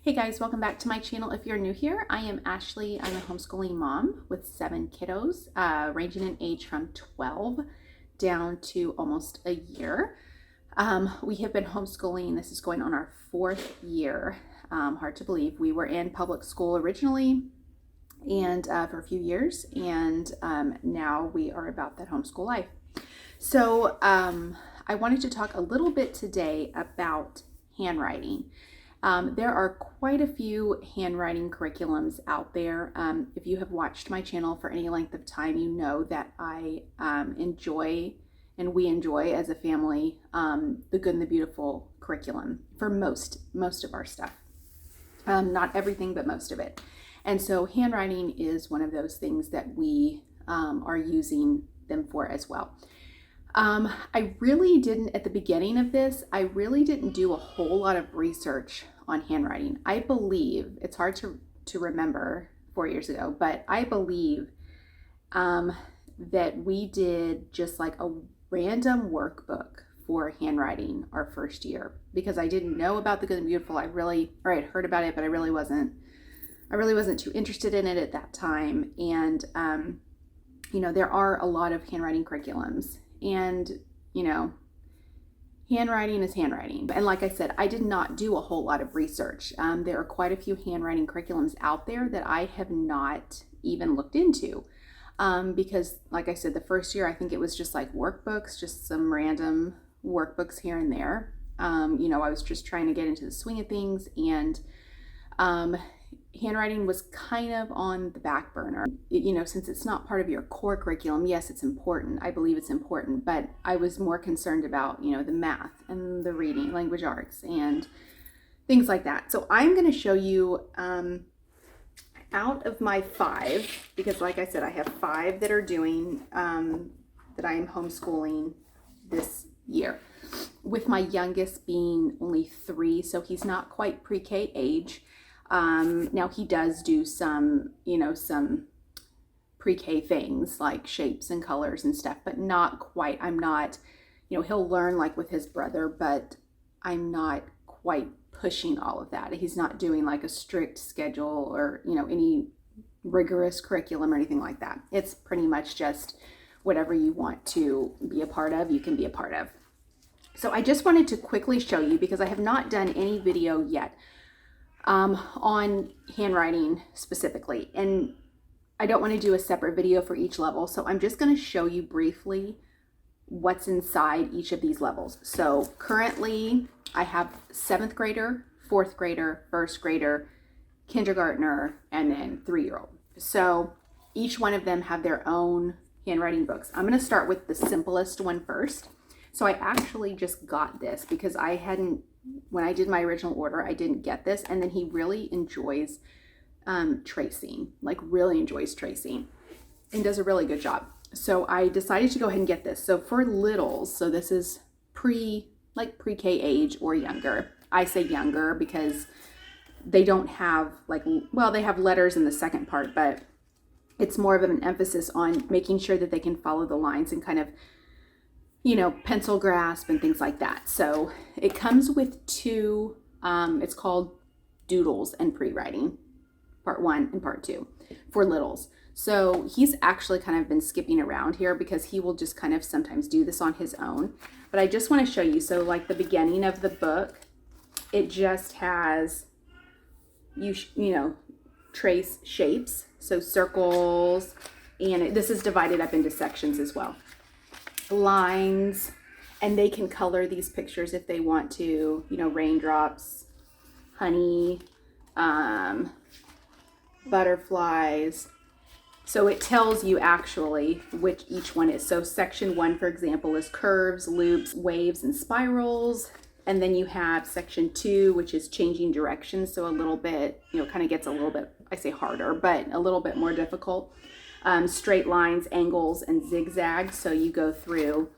Hey guys, welcome back to my channel. If you're new here, I am Ashley. I'm a homeschooling mom with 7 kiddos, ranging in age from 12 down to almost a year. We have been homeschooling. This is going on our 4th year. Hard to believe. We were in public school originally and for a few years, and now we are about that homeschool life. So I wanted to talk a little bit today about handwriting. There are quite a few handwriting curriculums out there. If you have watched my channel for any length of time, you know that I enjoy, and we enjoy as a family, the Good and the Beautiful curriculum for most of our stuff. Not everything, but most of it. And so handwriting is one of those things that we are using them for as well. I really didn't, at the beginning of this, I really didn't do a whole lot of research on handwriting. I believe, it's hard to remember 4 years ago, but I believe that we did just like a random workbook for handwriting our first year, because I didn't know about the Good and Beautiful. I had heard about it, but I really wasn't too interested in it at that time. And, there are a lot of handwriting curriculums. And, handwriting is handwriting. And like I said, I did not do a whole lot of research. There are quite a few handwriting curriculums out there that I have not even looked into. Because like I said, the first year, I think it was just like workbooks, just some random workbooks here and there. I was just trying to get into the swing of things, and handwriting was kind of on the back burner. Since it's not part of your core curriculum, yes, it's important. I believe it's important, but I was more concerned about, the math and the reading, language arts, and things like that. So I'm going to show you out of my 5, because like I said, I have 5 that are doing, that I am homeschooling this year, with my youngest being only 3, so he's not quite pre-K age. Now he does do some pre-K things like shapes and colors and stuff, but not quite. I'm not, he'll learn like with his brother, but I'm not quite pushing all of that. He's not doing like a strict schedule or, any rigorous curriculum or anything like that. It's pretty much just whatever you want to be a part of, you can be a part of. So I just wanted to quickly show you, because I have not done any video yet on handwriting specifically, and I don't want to do a separate video for each level, so I'm just going to show you briefly what's inside each of these levels. So currently I have 7th grader, 4th grader, 1st grader, kindergartner, and then 3-year-old. So each one of them have their own handwriting books. I'm going to start with the simplest one first. So I actually just got this because when I did my original order, I didn't get this. And then he really enjoys tracing, and does a really good job. So I decided to go ahead and get this. So for littles, so this is pre-K age or younger. I say younger because they don't have they have letters in the second part, but it's more of an emphasis on making sure that they can follow the lines and kind of pencil grasp and things like that. So it comes with 2, it's called doodles and pre-writing, part 1 and part 2 for littles. So he's actually kind of been skipping around here because he will just kind of sometimes do this on his own. But I just want to show you. So like the beginning of the book, it just has, trace shapes. So circles, and this is divided up into sections as well. Lines, and they can color these pictures if they want to, raindrops, honey, butterflies. So it tells you actually which each one is. So section 1, for example, is curves, loops, waves, and spirals. And then you have section 2, which is changing directions. So a little bit, kind of gets a little bit, I say harder, but a little bit more difficult. Straight lines, angles, and zigzags. So you go through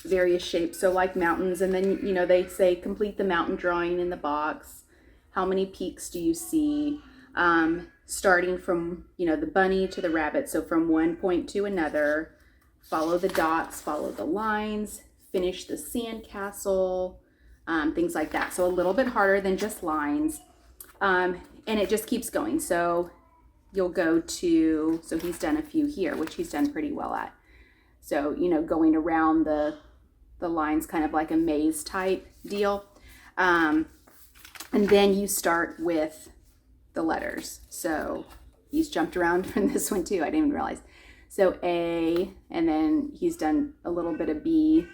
various shapes, so like mountains, and then they say complete the mountain drawing in the box. How many peaks do you see? Starting from the bunny to the rabbit, so from one point to another. Follow the dots, follow the lines, finish the sandcastle, things like that. So a little bit harder than just lines. And it just keeps going. So you'll go to, so he's done a few here, which he's done pretty well at. So, you know, going around the lines, kind of like a maze type deal. And then you start with the letters. So he's jumped around from this one too. I didn't even realize. So A, and then he's done a little bit of B.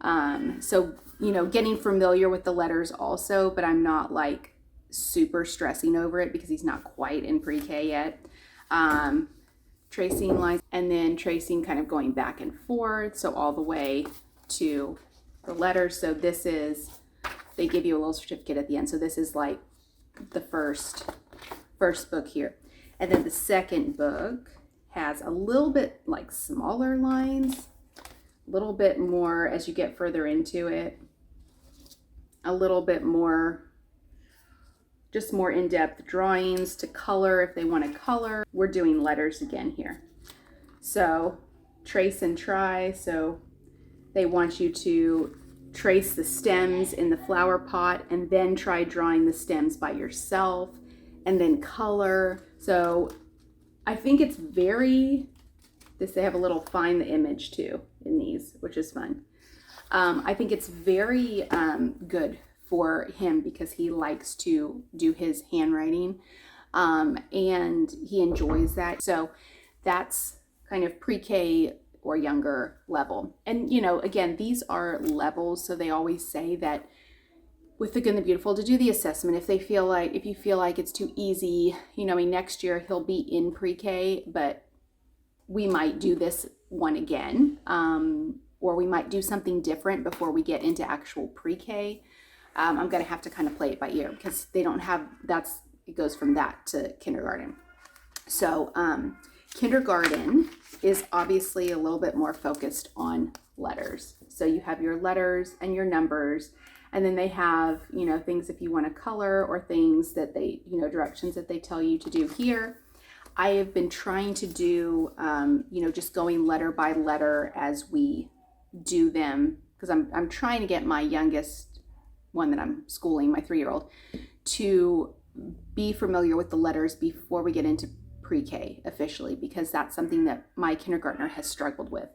So, you know, getting familiar with the letters also, but I'm not like super stressing over it because he's not quite in pre-K yet. Tracing lines, and then tracing, kind of going back and forth. So all the way to the letters. So this is, they give you a little certificate at the end. So this is like the first book here. And then the second book has a little bit like smaller lines, a little bit more as you get further into it, a little bit more, just more in-depth drawings to color if they want to color. We're doing letters again here. So trace and try. So they want you to trace the stems in the flower pot and then try drawing the stems by yourself and then color. So I think it's very, they have a little find the image too in these, which is fun. I think it's very good for him because he likes to do his handwriting and he enjoys that. So that's kind of pre-K or younger level. And, you know, again, these are levels. So they always say that with The Good and the Beautiful to do the assessment, if you feel like it's too easy, you know, next year he'll be in pre-K, but we might do this one again, or we might do something different before we get into actual pre-K. I'm going to have to kind of play it by ear because they don't have, it goes from that to kindergarten. So kindergarten is obviously a little bit more focused on letters. So you have your letters and your numbers, and then they have, you know, things if you want to color or things that they, you know, directions that they tell you to do here. I have been trying to do, you know, just going letter by letter as we do them because I'm trying to get my youngest one that I'm schooling, my 3-year-old, to be familiar with the letters before we get into pre-K officially, because that's something that my kindergartner has struggled with.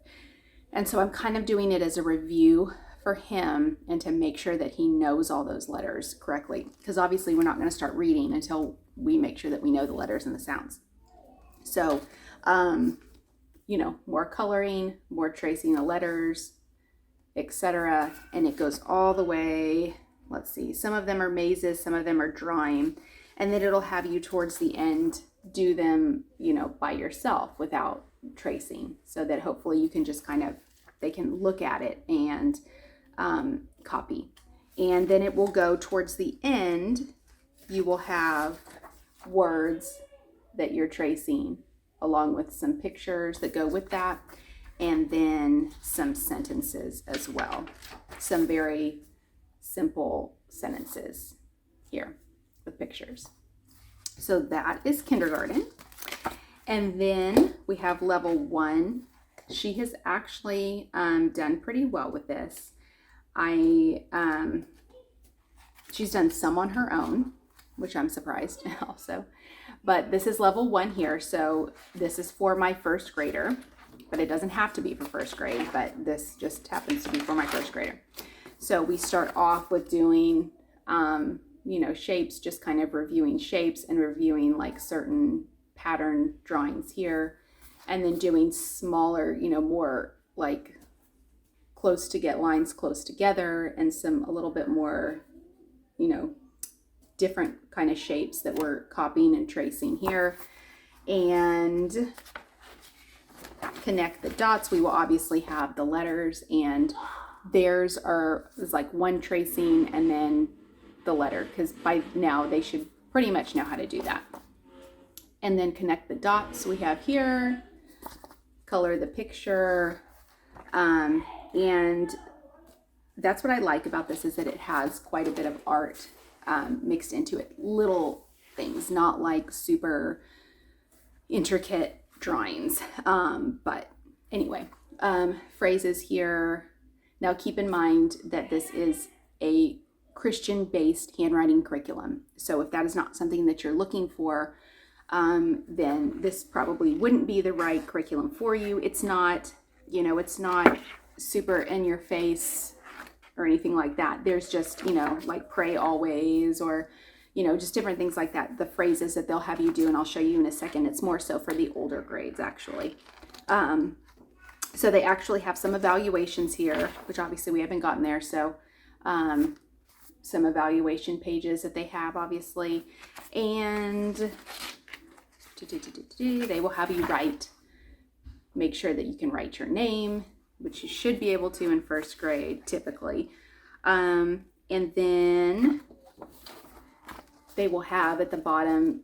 And so I'm kind of doing it as a review for him and to make sure that he knows all those letters correctly, because obviously we're not going to start reading until we make sure that we know the letters and the sounds. So, you know, more coloring, more tracing the letters, etc. And it goes all the way. Let's see, some of them are mazes, some of them are drawing, and then it'll have you towards the end do them, you know, by yourself without tracing, so that hopefully you can just kind of, they can look at it and copy. And then it will go towards the end, you will have words that you're tracing along with some pictures that go with that, and then some sentences as well, some very simple sentences here with pictures. So that is kindergarten. And then we have level 1. She has actually done pretty well with this. She's done some on her own, which I'm surprised also. But this is level 1 here. So this is for my first grader, but it doesn't have to be for first grade, but this just happens to be for my first grader. So we start off with doing, you know, shapes, just kind of reviewing shapes and reviewing like certain pattern drawings here, and then doing smaller, you know, more like close to get lines close together and some a little bit more, you know, different kind of shapes that we're copying and tracing here. And connect the dots. We will obviously have the letters, and theirs is like one tracing and then the letter, because by now they should pretty much know how to do that. And then connect the dots we have here, color the picture, and that's what I like about this, is that it has quite a bit of art mixed into it. Little things, not like super intricate drawings, but anyway, phrases here. Now keep in mind that this is a Christian-based handwriting curriculum. So if that is not something that you're looking for, then this probably wouldn't be the right curriculum for you. It's not, you know, it's not super in your face or anything like that. There's just, you know, like pray always, or, you know, just different things like that. The phrases that they'll have you do, and I'll show you in a second. It's more so for the older grades, actually. So they actually have some evaluations here, which obviously we haven't gotten there. So some evaluation pages that they have, obviously. And they will have you write, make sure that you can write your name, which you should be able to in first grade, typically. And then they will have at the bottom,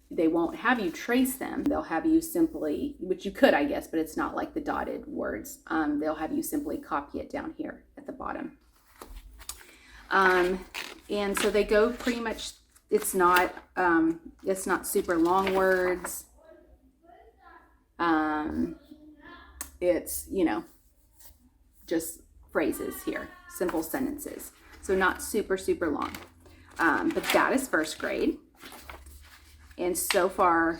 they won't have you trace them. They'll have you simply, which you could, I guess, but it's not like the dotted words. They'll have you simply copy it down here at the bottom. And so they go pretty much, it's not super long words. It's, you know, just phrases here, simple sentences. So not super, super long. But that is first grade. And so far,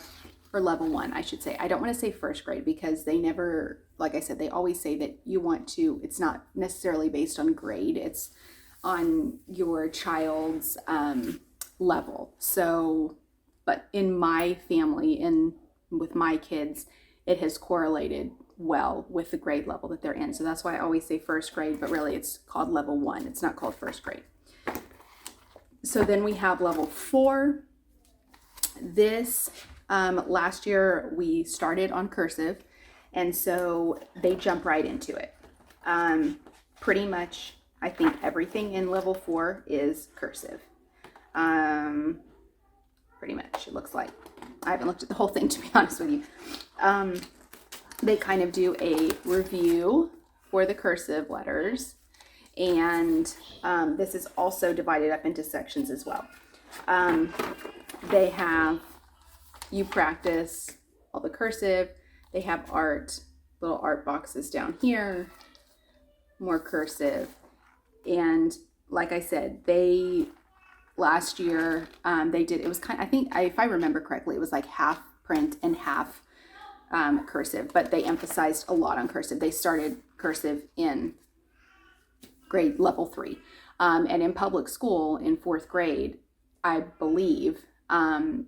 or level 1, I should say. I don't want to say first grade because they never, like I said, they always say that you want to, it's not necessarily based on grade. It's on your child's level. So, but in my family and with my kids, it has correlated well with the grade level that they're in. So that's why I always say first grade, but really it's called level 1. It's not called first grade. So then we have level 4. This, last year we started on cursive, and so they jump right into it. Pretty much, I think everything in level 4 is cursive. Pretty much, it looks like. I haven't looked at the whole thing, to be honest with you. They kind of do a review for the cursive letters, and this is also divided up into sections as well. They have you practice all the cursive. They have art, little art boxes down here, more cursive. And like I said, they last year they did, it was kind of, I think if I remember correctly, it was like half print and half cursive, but they emphasized a lot on cursive. They started cursive in grade level 3, and in public school in 4th grade, I believe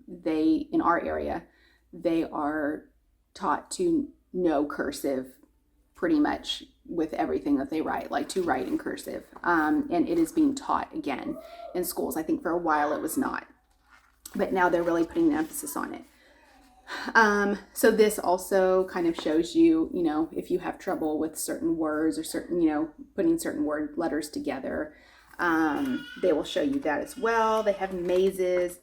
they, in our area, they are taught to know cursive pretty much with everything that they write, like to write in cursive. And it is being taught again in schools. I think for a while it was not, but now they're really putting the emphasis on it. So this also kind of shows you, you know, if you have trouble with certain words or certain, you know, putting certain word letters together, they will show you that as well. They have mazes.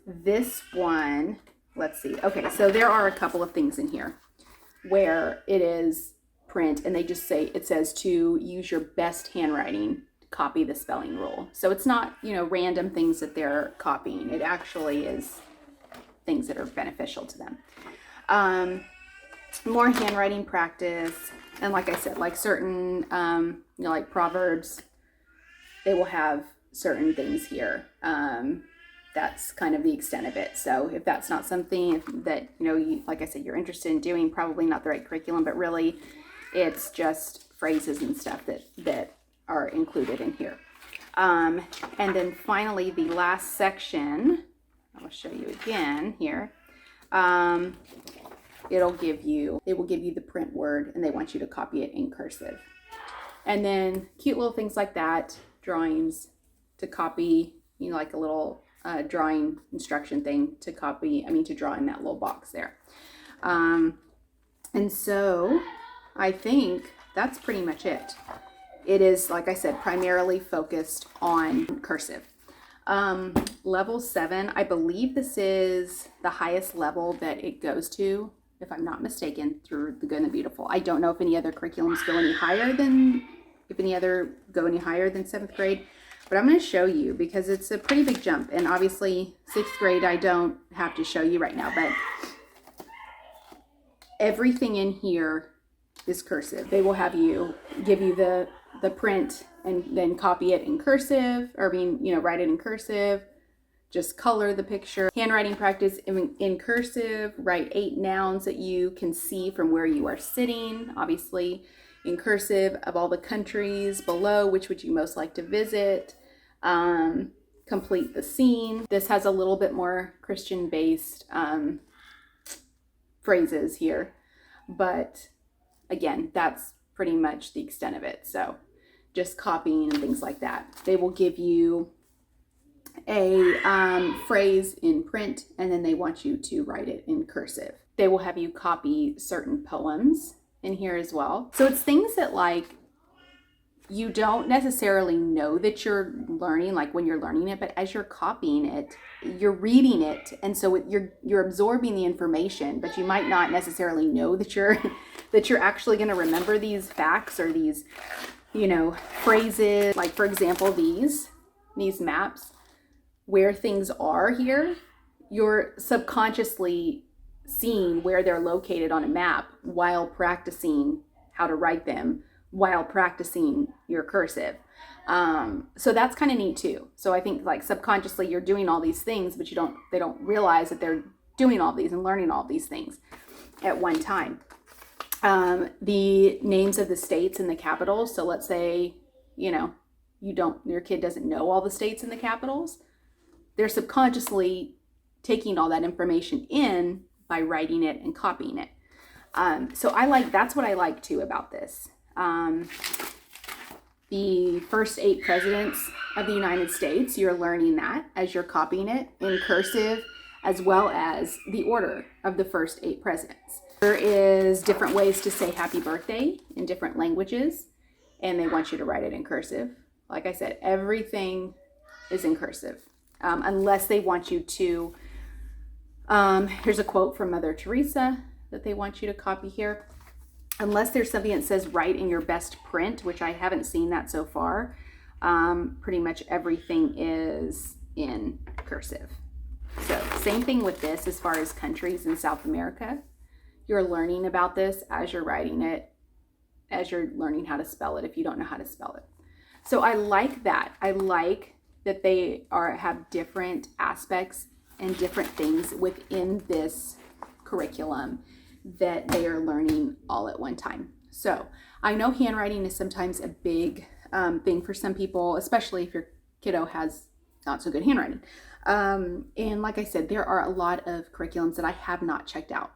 This one, let's see. Okay, so there are a couple of things in here where it is print, and they just say, it says to use your best handwriting to copy the spelling rule. So it's not, you know, random things that they're copying. It actually is things that are beneficial to them. More handwriting practice, and like I said, like certain, you know, like Proverbs, they will have certain things here. That's kind of the extent of it. So if that's not something that, you know, you, like I said, you're interested in doing, probably not the right curriculum, but really it's just phrases and stuff that are included in here. And then finally, the last section, I'll show you again here. It will give you the print word, and they want you to copy it in cursive. And then cute little things like that, drawings to copy, you know, like a little drawing instruction thing to copy, to draw in that little box there. And so I think that's pretty much it. It is, like I said, primarily focused on cursive. Level 7, I believe this is the highest level that it goes to, if I'm not mistaken, through The Good and the Beautiful. I don't know if any other curriculums go any higher than, 7th grade, but I'm going to show you because it's a pretty big jump. And obviously 6th grade, I don't have to show you right now, but everything in here is cursive. They will have you, give you the print and then copy it in cursive, or write it in cursive. Just color the picture. Handwriting practice in cursive. Write 8 nouns that you can see from where you are sitting. Obviously, in cursive, of all the countries below, which would you most like to visit? Complete the scene. This has a little bit more Christian-based phrases here, but again, that's pretty much the extent of it. So just copying and things like that. They will give you a phrase in print, and then they want you to write it in cursive. They will have you copy certain poems in here as well. So it's things that like you don't necessarily know that you're learning, like when you're learning it, but as you're copying it, you're reading it, and so you're absorbing the information, but you might not necessarily know that you're actually going to remember these facts or these, phrases. Like for example, these maps, where things are here, you're subconsciously seeing where they're located on a map while practicing how to write them, while practicing your cursive. So that's kind of neat too. So I think like subconsciously you're doing all these things, but they don't realize that they're doing all these and learning all these things at one time. The names of the states and the capitals. So let's say, your kid doesn't know all the states and the capitals. They're subconsciously taking all that information in by writing it and copying it. So that's what I like too about this. The first 8 presidents of the United States, you're learning that as you're copying it in cursive, as well as the order of the first 8 presidents. There is different ways to say happy birthday in different languages, and they want you to write it in cursive. Like I said, everything is in cursive, unless they want you to, here's a quote from Mother Teresa that they want you to copy here. Unless there's something that says write in your best print, which I haven't seen that so far, pretty much everything is in cursive. So same thing with this as far as countries in South America. You're learning about this as you're writing it, as you're learning how to spell it if you don't know how to spell it. So I like that. I like that they have different aspects and different things within this curriculum that they are learning all at one time. So I know handwriting is sometimes a big thing for some people, especially if your kiddo has not so good handwriting. And like I said, there are a lot of curriculums that I have not checked out.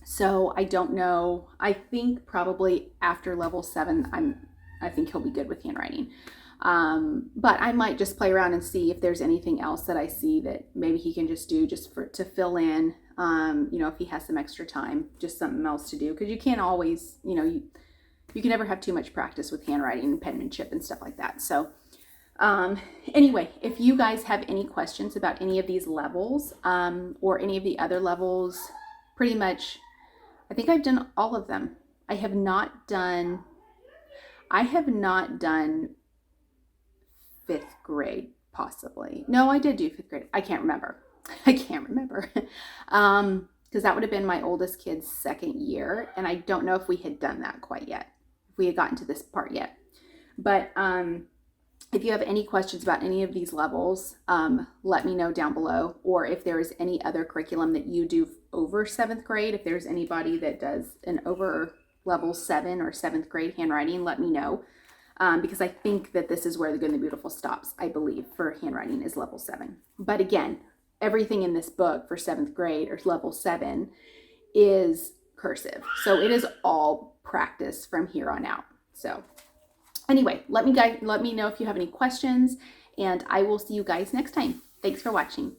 So I don't know. I think probably after level 7, I think he'll be good with handwriting. But I might just play around and see if there's anything else that I see that maybe he can just do to fill in, if he has some extra time, just something else to do. Because you can't always, you can never have too much practice with handwriting and penmanship and stuff like that. So anyway, if you guys have any questions about any of these levels or any of the other levels, pretty much, I think I've done all of them. I have not done 5th grade, possibly. No, I did do 5th grade. I can't remember. Because that would have been my oldest kid's 2nd year, and I don't know if we had done that quite yet, if we had gotten to this part yet. But if you have any questions about any of these levels, let me know down below. Or if there is any other curriculum that you do over 7th grade, if there's anybody that does an over level 7 or 7th grade handwriting, let me know. Because I think that this is where The Good and the Beautiful stops, I believe, for handwriting is level 7. But again, everything in this book for 7th grade or level 7 is cursive. So it is all practice from here on out. So anyway, let me know if you have any questions, and I will see you guys next time. Thanks for watching.